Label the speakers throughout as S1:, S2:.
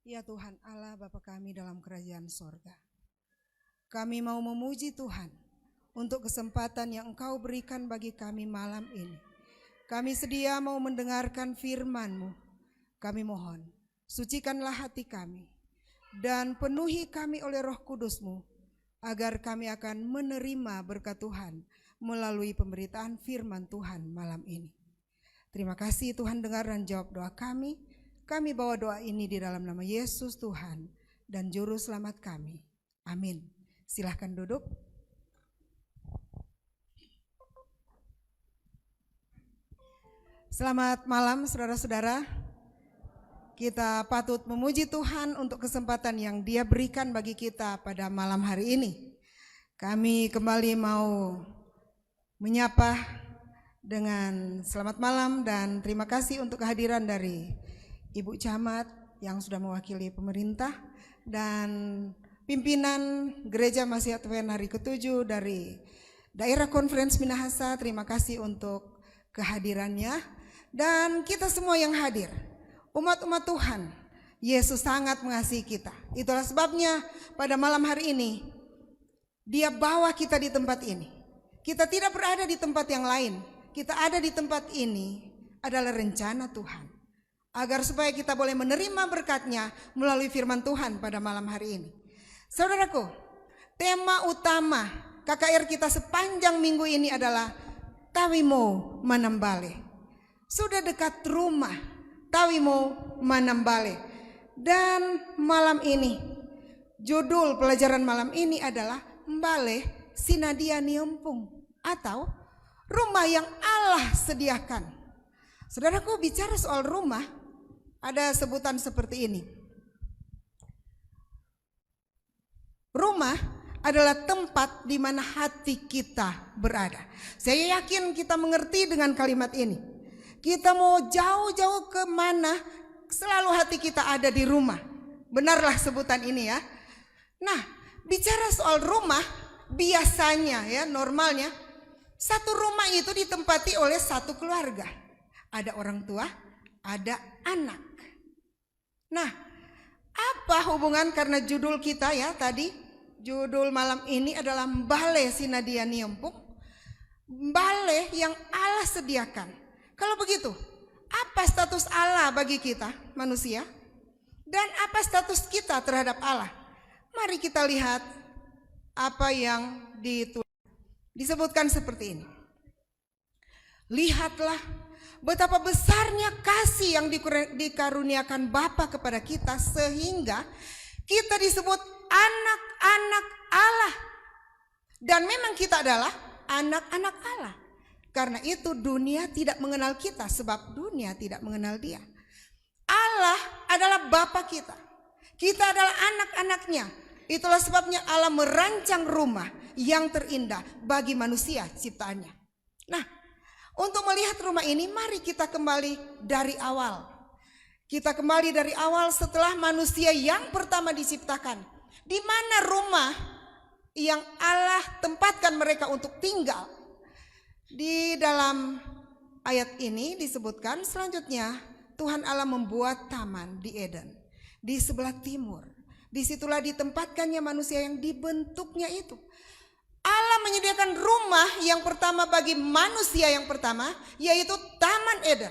S1: Ya Tuhan Allah Bapa kami dalam kerajaan sorga, kami mau memuji Tuhan untuk kesempatan yang Engkau berikan bagi kami malam ini. Kami sedia mau mendengarkan firman-Mu. Kami mohon, sucikanlah hati kami dan penuhi kami oleh Roh Kudus-Mu, agar kami akan menerima berkat Tuhan melalui pemberitaan firman Tuhan malam ini. Terima kasih Tuhan, dengar dan jawab doa kami. Kami bawa doa ini di dalam nama Yesus Tuhan dan Juru Selamat kami. Amin. Silahkan duduk. Selamat malam saudara-saudara. Kita patut memuji Tuhan untuk kesempatan yang Dia berikan bagi kita pada malam hari ini. Kami kembali mau menyapa dengan selamat malam dan terima kasih untuk kehadiran dari Ibu Camat yang sudah mewakili pemerintah dan pimpinan Gereja Masihat Advent hari ke-7 dari Daerah Konferensi Minahasa. Terima kasih untuk kehadirannya dan kita semua yang hadir, umat-umat Tuhan. Yesus sangat mengasihi kita. Itulah sebabnya pada malam hari ini Dia bawa kita di tempat ini. Kita tidak berada di tempat yang lain. Kita ada di tempat ini adalah rencana Tuhan, agar supaya kita boleh menerima berkat-Nya melalui firman Tuhan pada malam hari ini. Saudaraku, tema utama KKR kita sepanjang minggu ini adalah Tawimo Manambale. Sudah dekat rumah, Tawimo Manambale. Dan malam ini, judul pelajaran malam ini adalah Mbale Sinadia Niempung, atau rumah yang Allah sediakan. Saudaraku, bicara soal rumah, ada sebutan seperti ini. Rumah adalah tempat di mana hati kita berada. Saya yakin kita mengerti dengan kalimat ini. Kita mau jauh-jauh ke mana, selalu hati kita ada di rumah. Benarlah sebutan ini ya. Nah, bicara soal rumah, biasanya ya, normalnya satu rumah itu ditempati oleh satu keluarga. Ada orang tua, ada anak. Nah, apa hubungan, karena judul kita ya tadi, judul malam ini adalah Mbale Sinadia Niempung, Mbale yang Allah sediakan. Kalau begitu, apa status Allah bagi kita manusia? Dan apa status kita terhadap Allah? Mari kita lihat apa yang disebutkan seperti ini. Lihatlah betapa besarnya kasih yang dikaruniakan Bapa kepada kita, sehingga kita disebut anak-anak Allah. Dan memang kita adalah anak-anak Allah. Karena itu dunia tidak mengenal kita, sebab dunia tidak mengenal Dia. Allah adalah Bapa kita. Kita adalah anak-anaknya. Itulah sebabnya Allah merancang rumah yang terindah bagi manusia ciptaannya. Nah, untuk melihat rumah ini, mari kita kembali dari awal. Kita kembali dari awal setelah manusia yang pertama diciptakan. Di mana rumah yang Allah tempatkan mereka untuk tinggal? Di dalam ayat ini disebutkan selanjutnya, Tuhan Allah membuat taman di Eden, di sebelah timur. Disitulah ditempatkannya manusia yang dibentuknya itu. Allah menyediakan rumah yang pertama bagi manusia yang pertama, yaitu Taman Eden.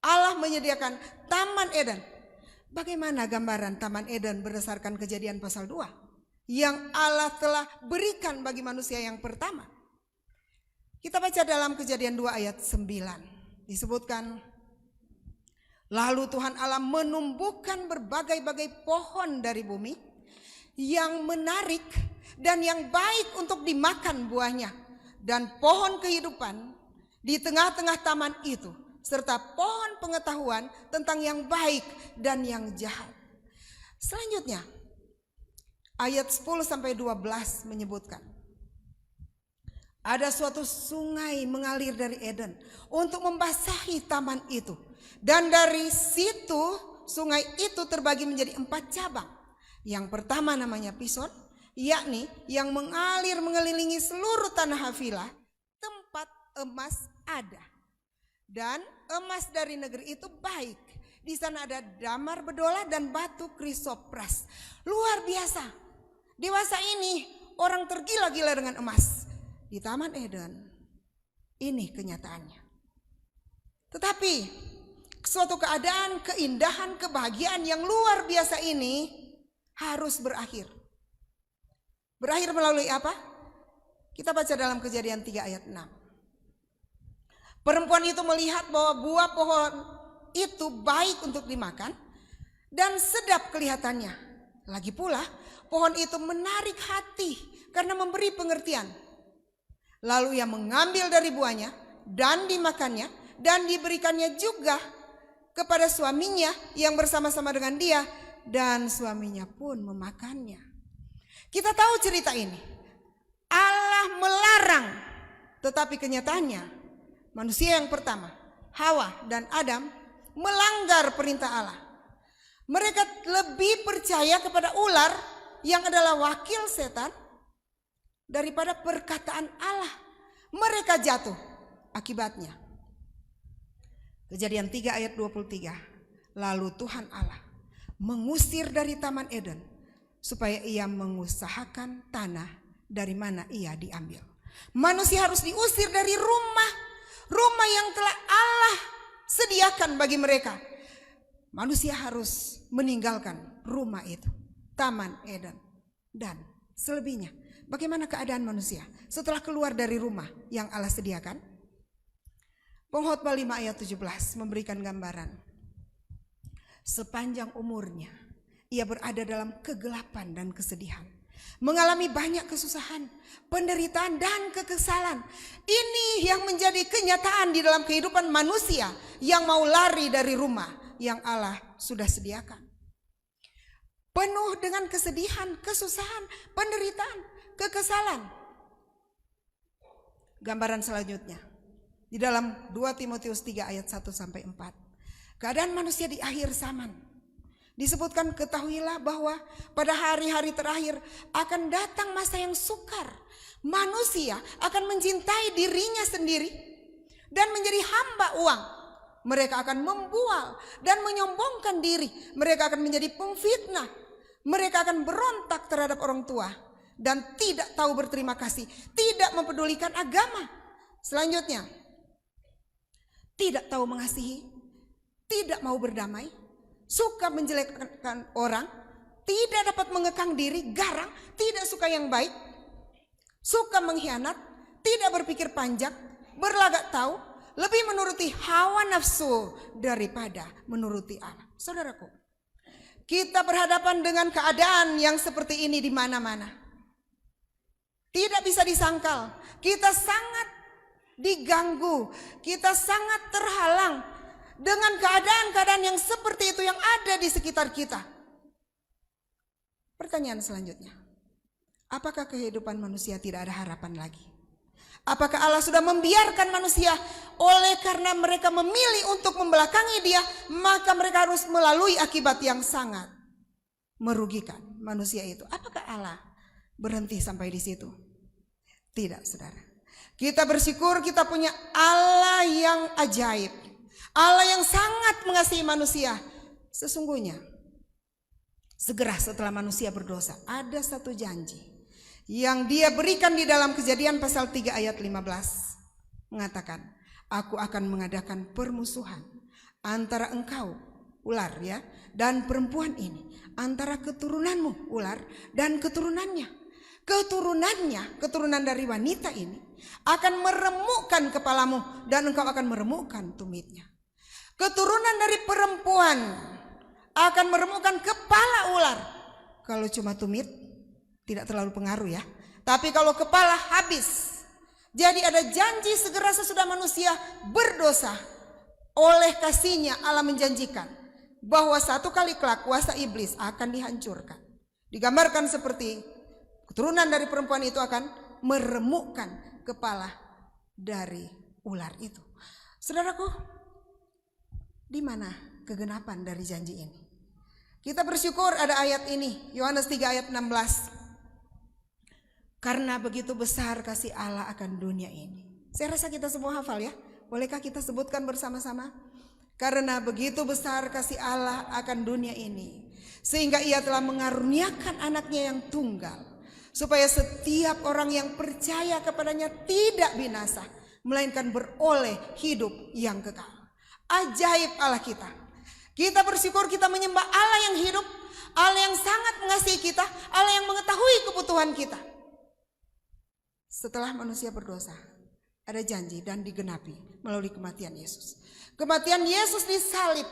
S1: Allah menyediakan Taman Eden. Bagaimana gambaran Taman Eden berdasarkan Kejadian pasal 2 yang Allah telah berikan bagi manusia yang pertama? Kita baca dalam Kejadian 2 ayat 9. Disebutkan, lalu Tuhan Allah menumbuhkan berbagai-bagai pohon dari bumi yang menarik dan yang baik untuk dimakan buahnya, dan pohon kehidupan di tengah-tengah taman itu, serta pohon pengetahuan tentang yang baik dan yang jahat. Selanjutnya ayat 10-12 menyebutkan, ada suatu sungai mengalir dari Eden untuk membasahi taman itu, dan dari situ sungai itu terbagi menjadi 4 cabang. Yang pertama namanya Pison, yakni yang mengalir mengelilingi seluruh tanah Havilah, tempat emas ada. Dan emas dari negeri itu baik. Di sana ada damar bedola dan batu krisopras. Luar biasa. Dewasa ini orang tergila-gila dengan emas. Di Taman Eden, ini kenyataannya. Tetapi suatu keadaan, keindahan, kebahagiaan yang luar biasa ini harus berakhir. Berakhir melalui apa? Kita baca dalam Kejadian 3 ayat 6. Perempuan itu melihat bahwa buah pohon itu baik untuk dimakan dan sedap kelihatannya. Lagi pula pohon itu menarik hati karena memberi pengertian. Lalu ia mengambil dari buahnya dan dimakannya dan diberikannya juga kepada suaminya yang bersama-sama dengan dia, dan suaminya pun memakannya. Kita tahu cerita ini. Allah melarang, tetapi kenyataannya manusia yang pertama, Hawa dan Adam, melanggar perintah Allah. Mereka lebih percaya kepada ular yang adalah wakil setan daripada perkataan Allah. Mereka jatuh akibatnya. Kejadian 3 ayat 23. Lalu Tuhan Allah mengusir dari Taman Eden supaya ia mengusahakan tanah dari mana ia diambil. Manusia harus diusir dari rumah yang telah Allah sediakan bagi mereka. Manusia harus meninggalkan rumah itu, Taman Eden dan selebihnya. Bagaimana keadaan manusia setelah keluar dari rumah yang Allah sediakan? Pengkhotbah 5 ayat 17 memberikan gambaran. Sepanjang umurnya ia berada dalam kegelapan dan kesedihan, mengalami banyak kesusahan, penderitaan dan kekesalan. Ini yang menjadi kenyataan di dalam kehidupan manusia yang mau lari dari rumah yang Allah sudah sediakan. Penuh dengan kesedihan, kesusahan, penderitaan, kekesalan. Gambaran selanjutnya di dalam 2 Timotius 3 ayat 1 sampai 4. Keadaan manusia di akhir zaman. Disebutkan, ketahuilah bahwa pada hari-hari terakhir akan datang masa yang sukar. Manusia akan mencintai dirinya sendiri dan menjadi hamba uang. Mereka akan membual dan menyombongkan diri. Mereka akan menjadi pemfitnah. Mereka akan berontak terhadap orang tua dan tidak tahu berterima kasih, tidak mempedulikan agama. Selanjutnya, tidak tahu mengasihi, tidak mau berdamai, suka menjelekkan orang, tidak dapat mengekang diri, garang, tidak suka yang baik, suka mengkhianat, tidak berpikir panjang, berlagak tahu, lebih menuruti hawa nafsu daripada menuruti Allah. Saudaraku, kita berhadapan dengan keadaan yang seperti ini di mana-mana. Tidak bisa disangkal, kita sangat diganggu, kita sangat terhalang dengan keadaan-keadaan yang seperti itu yang ada di sekitar kita. Pertanyaan selanjutnya, apakah kehidupan manusia tidak ada harapan lagi? Apakah Allah sudah membiarkan manusia oleh karena mereka memilih untuk membelakangi dia, maka mereka harus melalui akibat yang sangat merugikan manusia itu? Apakah Allah berhenti sampai di situ? Tidak, saudara. Kita bersyukur kita punya Allah yang ajaib, Allah yang sangat mengasihi manusia. Sesungguhnya segera setelah manusia berdosa ada satu janji yang dia berikan di dalam Kejadian pasal 3 ayat 15. Mengatakan, aku akan mengadakan permusuhan antara engkau, ular ya, dan perempuan ini, antara keturunanmu, ular, dan keturunannya. Keturunan dari wanita ini akan meremukkan kepalamu dan engkau akan meremukkan tumitnya. Keturunan dari perempuan akan meremukkan kepala ular. Kalau cuma tumit tidak terlalu pengaruh ya. Tapi kalau kepala habis. Jadi ada janji segera sesudah manusia berdosa. Oleh kasihnya Allah menjanjikan bahwa satu kali kelak kuasa iblis akan dihancurkan. Digambarkan seperti keturunan dari perempuan itu akan meremukkan kepala dari ular itu. Saudaraku, di mana kegenapan dari janji ini? Kita bersyukur ada ayat ini, Yohanes 3 ayat 16. Karena begitu besar kasih Allah akan dunia ini. Saya rasa kita semua hafal ya. Bolehkah kita sebutkan bersama-sama? Karena begitu besar kasih Allah akan dunia ini, sehingga ia telah mengaruniakan anaknya yang tunggal, supaya setiap orang yang percaya kepadanya tidak binasa, melainkan beroleh hidup yang kekal. Ajaib Allah kita. Kita bersyukur kita menyembah Allah yang hidup, Allah yang sangat mengasihi kita, Allah yang mengetahui kebutuhan kita. Setelah manusia berdosa, ada janji dan digenapi melalui kematian Yesus. Kematian Yesus disalib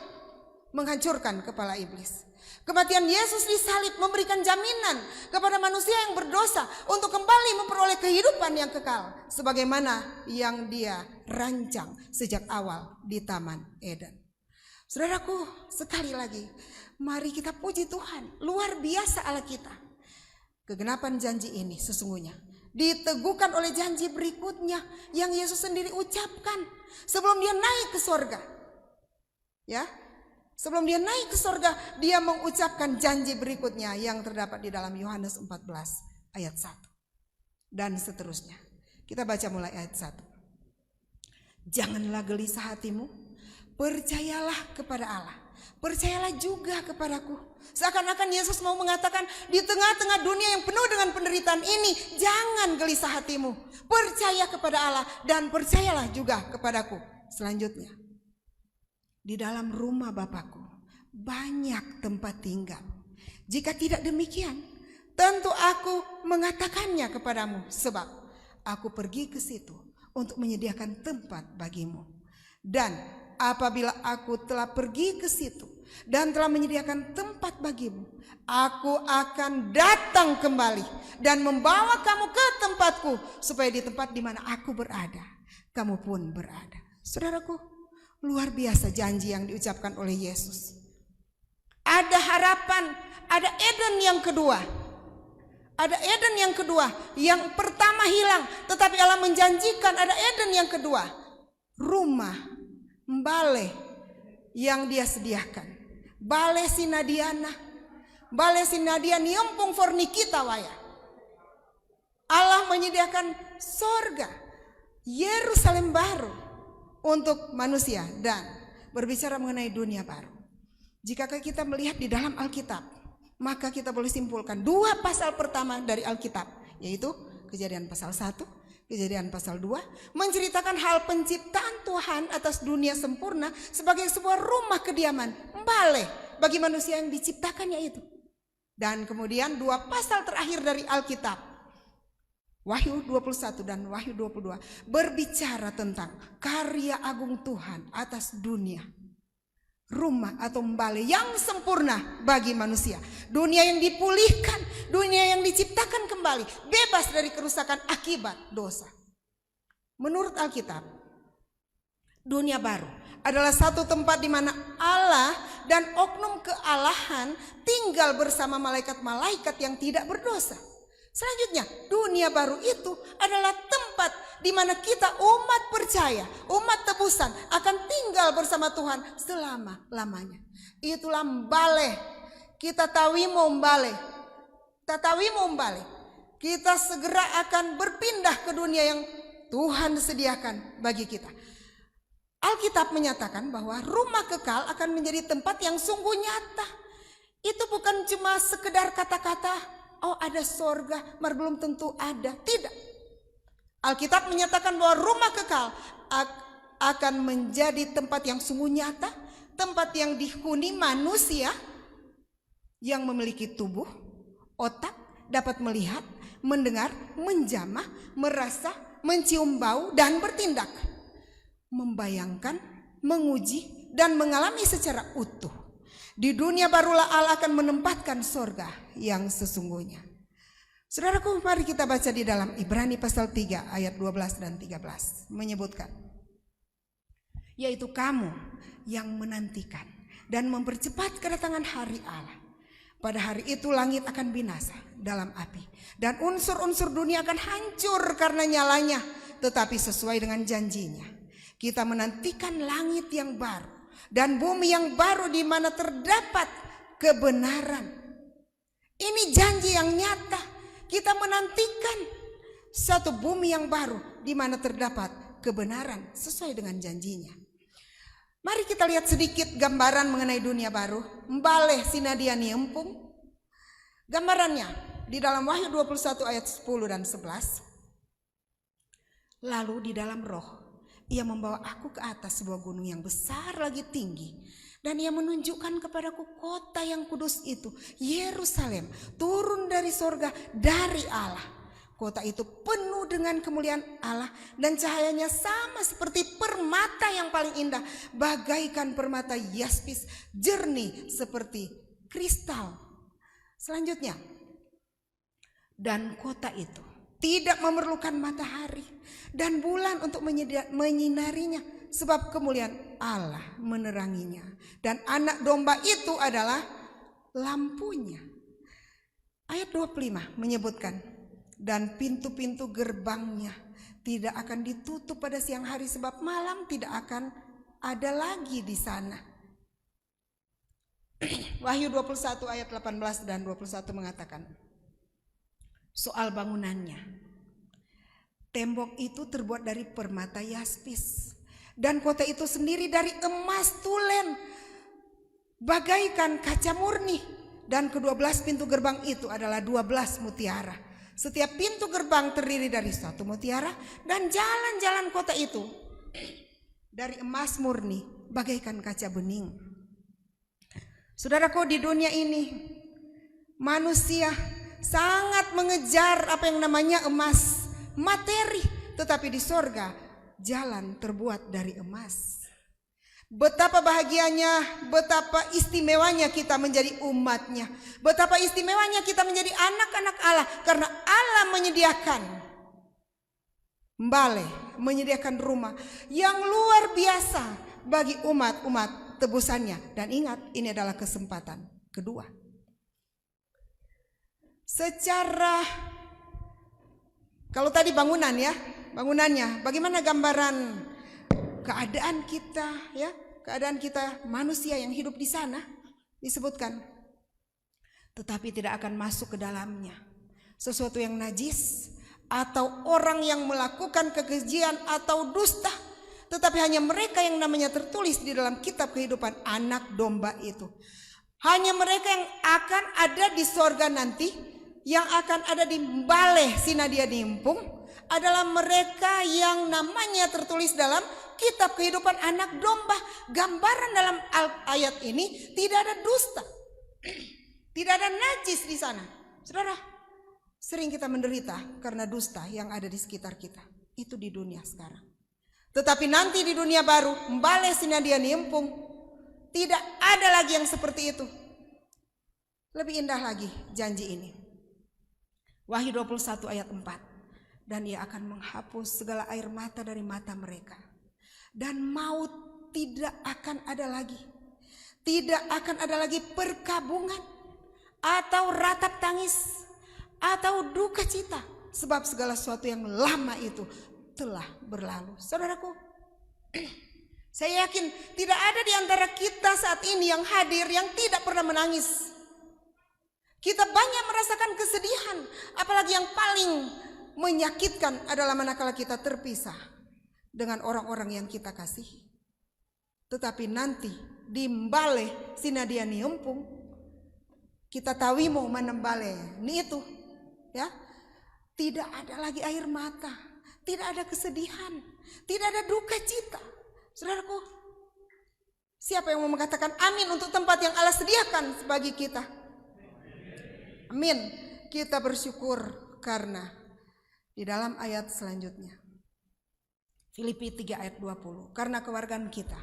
S1: menghancurkan kepala iblis. Kematian Yesus disalib memberikan jaminan kepada manusia yang berdosa untuk kembali memperoleh kehidupan yang kekal, sebagaimana yang Dia rancang sejak awal di Taman Eden. Saudaraku, sekali lagi, mari kita puji Tuhan. Luar biasa Allah kita. Kegenapan janji ini sesungguhnya diteguhkan oleh janji berikutnya yang Yesus sendiri ucapkan sebelum Dia naik ke sorga. Ya, sebelum Dia naik ke sorga, Dia mengucapkan janji berikutnya yang terdapat di dalam Yohanes 14 ayat 1 dan seterusnya. Kita baca mulai ayat 1. Janganlah gelisah hatimu, percayalah kepada Allah, percayalah juga kepadaku. Seakan-akan Yesus mau mengatakan, di tengah-tengah dunia yang penuh dengan penderitaan ini, jangan gelisah hatimu, percaya kepada Allah dan percayalah juga kepadaku. Selanjutnya, di dalam rumah Bapakku banyak tempat tinggal. Jika tidak demikian, tentu aku mengatakannya kepadamu, sebab aku pergi ke situ untuk menyediakan tempat bagimu. Dan apabila aku telah pergi ke situ dan telah menyediakan tempat bagimu, aku akan datang kembali dan membawa kamu ke tempatku, supaya di tempat di mana aku berada, kamu pun berada. Saudaraku, luar biasa janji yang diucapkan oleh Yesus. Ada harapan, ada Eden yang kedua. Ada Eden yang kedua. Yang pertama hilang, tetapi Allah menjanjikan ada Eden yang kedua. Rumah, balai yang Dia sediakan. Balai sinadiana. Balai sinadian yompung fornikita waya. Allah menyediakan sorga, Yerusalem baru untuk manusia. Dan berbicara mengenai dunia baru, jika kita melihat di dalam Alkitab, maka kita boleh simpulkan dua pasal pertama dari Alkitab, yaitu Kejadian pasal 1, Kejadian pasal 2, menceritakan hal penciptaan Tuhan atas dunia sempurna sebagai sebuah rumah kediaman, balai bagi manusia yang diciptakannya itu. Dan kemudian dua pasal terakhir dari Alkitab, Wahyu 21 dan Wahyu 22, berbicara tentang karya agung Tuhan atas dunia. Rumah atau balai yang sempurna bagi manusia. Dunia yang dipulihkan, dunia yang diciptakan kembali, bebas dari kerusakan akibat dosa. Menurut Alkitab, dunia baru adalah satu tempat di mana Allah dan oknum kealahan tinggal bersama malaikat-malaikat yang tidak berdosa. Selanjutnya, dunia baru itu adalah tempat di mana kita umat percaya, umat tebusan akan tinggal bersama Tuhan selama-lamanya. Itulah balai. Kita tawimo balai. Tatawimo balai. Kita segera akan berpindah ke dunia yang Tuhan sediakan bagi kita. Alkitab menyatakan bahwa rumah kekal akan menjadi tempat yang sungguh nyata. Itu bukan cuma sekedar kata-kata, oh ada sorga, mar belum tentu ada. Tidak. Alkitab menyatakan bahwa rumah kekal akan menjadi tempat yang sungguh nyata, tempat yang dihuni manusia yang memiliki tubuh, otak, dapat melihat, mendengar, menjamah, merasa, mencium bau, dan bertindak, membayangkan, menguji, dan mengalami secara utuh. Di dunia barulah Allah akan menempatkan sorga yang sesungguhnya. Saudaraku, mari kita baca di dalam Ibrani pasal 3 ayat 12 dan 13. Menyebutkan, yaitu kamu yang menantikan dan mempercepat kedatangan hari Allah. Pada hari itu langit akan binasa dalam api, dan unsur-unsur dunia akan hancur karena nyalanya. Tetapi sesuai dengan janjinya, kita menantikan langit yang baru dan bumi yang baru di mana terdapat kebenaran. Ini janji yang nyata. Kita menantikan satu bumi yang baru di mana terdapat kebenaran sesuai dengan janjinya. Mari kita lihat sedikit gambaran mengenai dunia baru. Mbaleh sinadia niempung. Gambarannya di dalam Wahyu 21 ayat 10 dan 11. Lalu di dalam roh, ia membawa aku ke atas sebuah gunung yang besar lagi tinggi. Dan ia menunjukkan kepadaku kota yang kudus itu, Yerusalem, turun dari sorga dari Allah. Kota itu penuh dengan kemuliaan Allah dan cahayanya sama seperti permata yang paling indah, bagaikan permata yaspis, jernih seperti kristal. Selanjutnya, dan kota itu tidak memerlukan matahari dan bulan untuk menyinarinya, sebab kemuliaan Allah meneranginya. Dan anak domba itu adalah lampunya. Ayat 25 menyebutkan, dan pintu-pintu gerbangnya tidak akan ditutup pada siang hari, sebab malam tidak akan ada lagi di sana. Wahyu 21 ayat 18 dan 21 mengatakan soal bangunannya. Tembok itu terbuat dari permata yaspis, dan kota itu sendiri dari emas tulen bagaikan kaca murni, dan ke-12 pintu gerbang itu adalah 12 mutiara. Setiap pintu gerbang terdiri dari satu mutiara, dan jalan-jalan kota itu dari emas murni bagaikan kaca bening. Saudaraku, di dunia ini manusia sangat mengejar apa yang namanya emas, materi, tetapi di sorga jalan terbuat dari emas. Betapa bahagianya, betapa istimewanya kita menjadi umatnya. Betapa istimewanya kita menjadi anak-anak Allah, karena Allah menyediakan mbaleh, menyediakan rumah yang luar biasa bagi umat-umat tebusannya. Dan ingat, ini adalah kesempatan kedua. Secara, kalau tadi bangunan ya, bangunannya, bagaimana gambaran keadaan kita ya, keadaan kita manusia yang hidup di sana disebutkan, tetapi tidak akan masuk ke dalamnya sesuatu yang najis atau orang yang melakukan kekejian atau dusta, tetapi hanya mereka yang namanya tertulis di dalam kitab kehidupan anak domba itu. Hanya mereka yang akan ada di sorga nanti, yang akan ada di mbaleh sinadia niempung, adalah mereka yang namanya tertulis dalam kitab kehidupan anak domba. Gambaran dalam ayat ini tidak ada dusta, tidak ada najis di sana. Saudara, sering kita menderita karena dusta yang ada di sekitar kita. Itu di dunia sekarang. Tetapi nanti di dunia baru, mbaleh sinadia niempung, tidak ada lagi yang seperti itu. Lebih indah lagi janji ini. Wahyu 21 ayat 4. Dan ia akan menghapus segala air mata dari mata mereka. Dan maut tidak akan ada lagi. Tidak akan ada lagi perkabungan atau ratap tangis atau duka cita, sebab segala sesuatu yang lama itu telah berlalu. Saudaraku, saya yakin tidak ada di antara kita saat ini yang hadir yang tidak pernah menangis. Kita banyak merasakan kesedihan, apalagi yang paling menyakitkan adalah manakala kita terpisah dengan orang-orang yang kita kasihi. Tetapi nanti di mbaleh sinadia niempung, kita tawimo manembale ni itu ya, tidak ada lagi air mata, tidak ada kesedihan, tidak ada duka cita. Saudaraku, siapa yang mau mengatakan amin untuk tempat yang Allah sediakan bagi kita? Amin. Kita bersyukur karena di dalam ayat selanjutnya, Filipi 3 ayat 20, karena kewargaan kita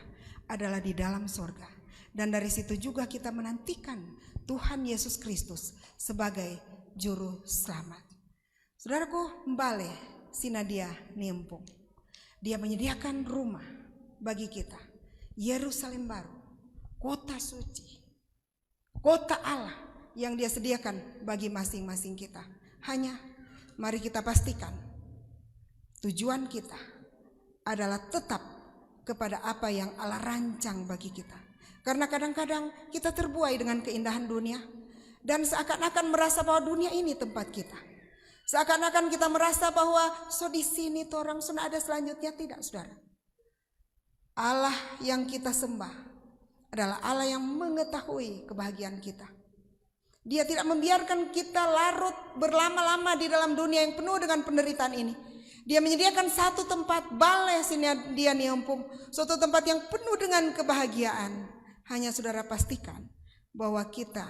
S1: adalah di dalam sorga, dan dari situ juga kita menantikan Tuhan Yesus Kristus sebagai juru selamat. Saudaraku, mbaleh sinadia niempung, dia menyediakan rumah bagi kita, Yerusalem baru, kota suci, kota Allah yang dia sediakan bagi masing-masing kita. Hanya mari kita pastikan tujuan kita adalah tetap kepada apa yang Allah rancang bagi kita. Karena kadang-kadang kita terbuai dengan keindahan dunia dan seakan-akan merasa bahwa dunia ini tempat kita. Seakan-akan kita merasa bahwa so di sini torang sudah ada selanjutnya. Tidak, saudara. Allah yang kita sembah adalah Allah yang mengetahui kebahagiaan kita. Dia tidak membiarkan kita larut berlama-lama di dalam dunia yang penuh dengan penderitaan ini. Dia menyediakan satu tempat, balai Sinadia Niumpung, suatu tempat yang penuh dengan kebahagiaan. Hanya saudara pastikan bahwa kita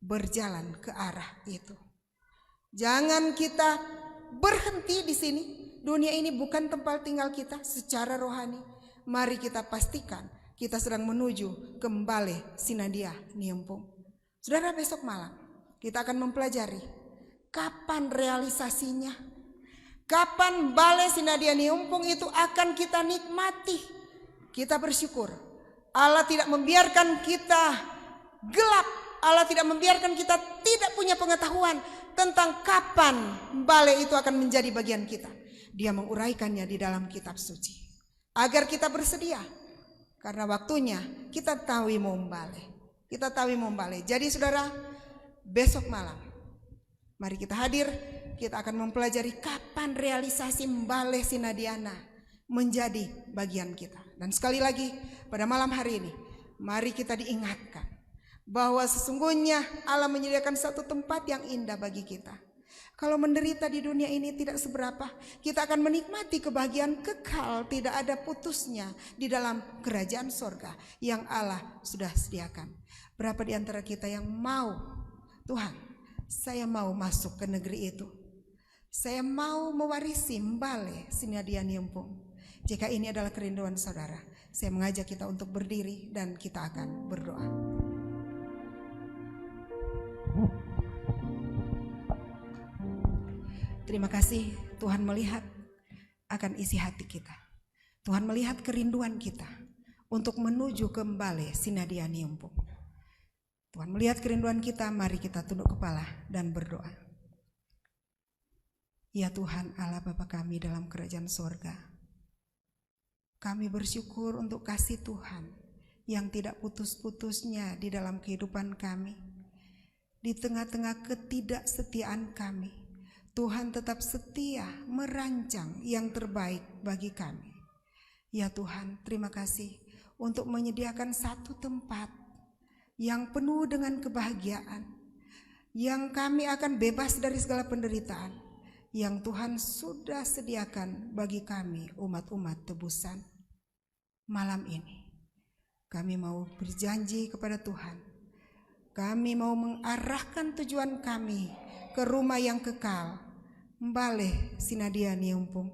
S1: berjalan ke arah itu. Jangan kita berhenti di sini. Dunia ini bukan tempat tinggal kita secara rohani. Mari kita pastikan kita sedang menuju ke balai Sinadia Niumpung. Saudara, besok malam kita akan mempelajari kapan realisasinya, kapan balai Sinadia Niumpung itu akan kita nikmati. Kita bersyukur Allah tidak membiarkan kita gelap, Allah tidak membiarkan kita tidak punya pengetahuan tentang kapan balai itu akan menjadi bagian kita. Dia menguraikannya di dalam kitab suci agar kita bersedia, karena waktunya kita tahu mau balai. Kita tahu mau balai. Jadi saudara, besok malam mari kita hadir. Kita akan mempelajari kapan realisasi balai Sinadiana menjadi bagian kita. Dan sekali lagi pada malam hari ini, mari kita diingatkan bahwa sesungguhnya Allah menyediakan satu tempat yang indah bagi kita. Kalau menderita di dunia ini tidak seberapa, kita akan menikmati kebahagiaan kekal, tidak ada putusnya di dalam kerajaan sorga yang Allah sudah sediakan. Berapa di antara kita yang mau, Tuhan, saya mau masuk ke negeri itu. Saya mau mewarisi balai Sinadia Niumpung. Jika ini adalah kerinduan saudara, saya mengajak kita untuk berdiri dan kita akan berdoa. Terima kasih Tuhan melihat akan isi hati kita. Tuhan melihat kerinduan kita untuk menuju ke balai Sinadia Niumpung. Tuhan melihat kerinduan kita, mari kita tunduk kepala dan berdoa. Ya Tuhan Allah Bapa kami dalam kerajaan sorga, kami bersyukur untuk kasih Tuhan yang tidak putus-putusnya di dalam kehidupan kami. Di tengah-tengah ketidaksetiaan kami, Tuhan tetap setia merancang yang terbaik bagi kami. Ya Tuhan, terima kasih untuk menyediakan satu tempat yang penuh dengan kebahagiaan, yang kami akan bebas dari segala penderitaan, yang Tuhan sudah sediakan bagi kami umat-umat tebusan. Malam ini kami mau berjanji kepada Tuhan, kami mau mengarahkan tujuan kami ke rumah yang kekal, balai Sinadia Niumpung,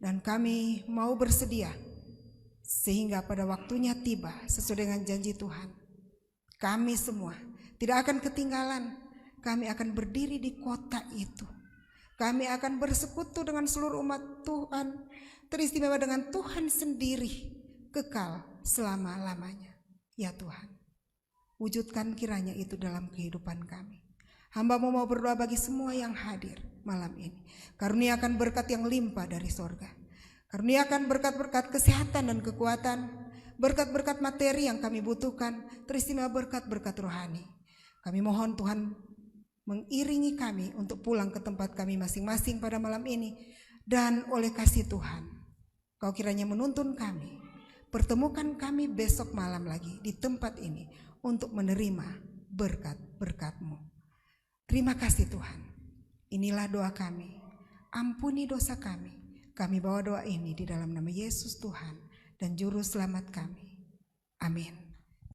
S1: dan kami mau bersedia sehingga pada waktunya tiba sesuai dengan janji Tuhan, kami semua tidak akan ketinggalan. Kami akan berdiri di kota itu. Kami akan bersekutu dengan seluruh umat Tuhan, teristimewa dengan Tuhan sendiri, kekal selama-lamanya. Ya Tuhan, wujudkan kiranya itu dalam kehidupan kami. Hamba-Mu mau berdoa bagi semua yang hadir malam ini. Karuniakan berkat yang limpah dari sorga. Karuniakan berkat-berkat kesehatan dan kekuatan, berkat-berkat materi yang kami butuhkan, teristimewa berkat-berkat rohani. Kami mohon Tuhan mengiringi kami untuk pulang ke tempat kami masing-masing pada malam ini. Dan oleh kasih Tuhan, Kau kiranya menuntun kami, pertemukan kami besok malam lagi di tempat ini untuk menerima berkat-berkat-Mu. Terima kasih Tuhan. Inilah doa kami. Ampuni dosa kami. Kami bawa doa ini di dalam nama Yesus Tuhan dan Juru Selamat kami. Amin.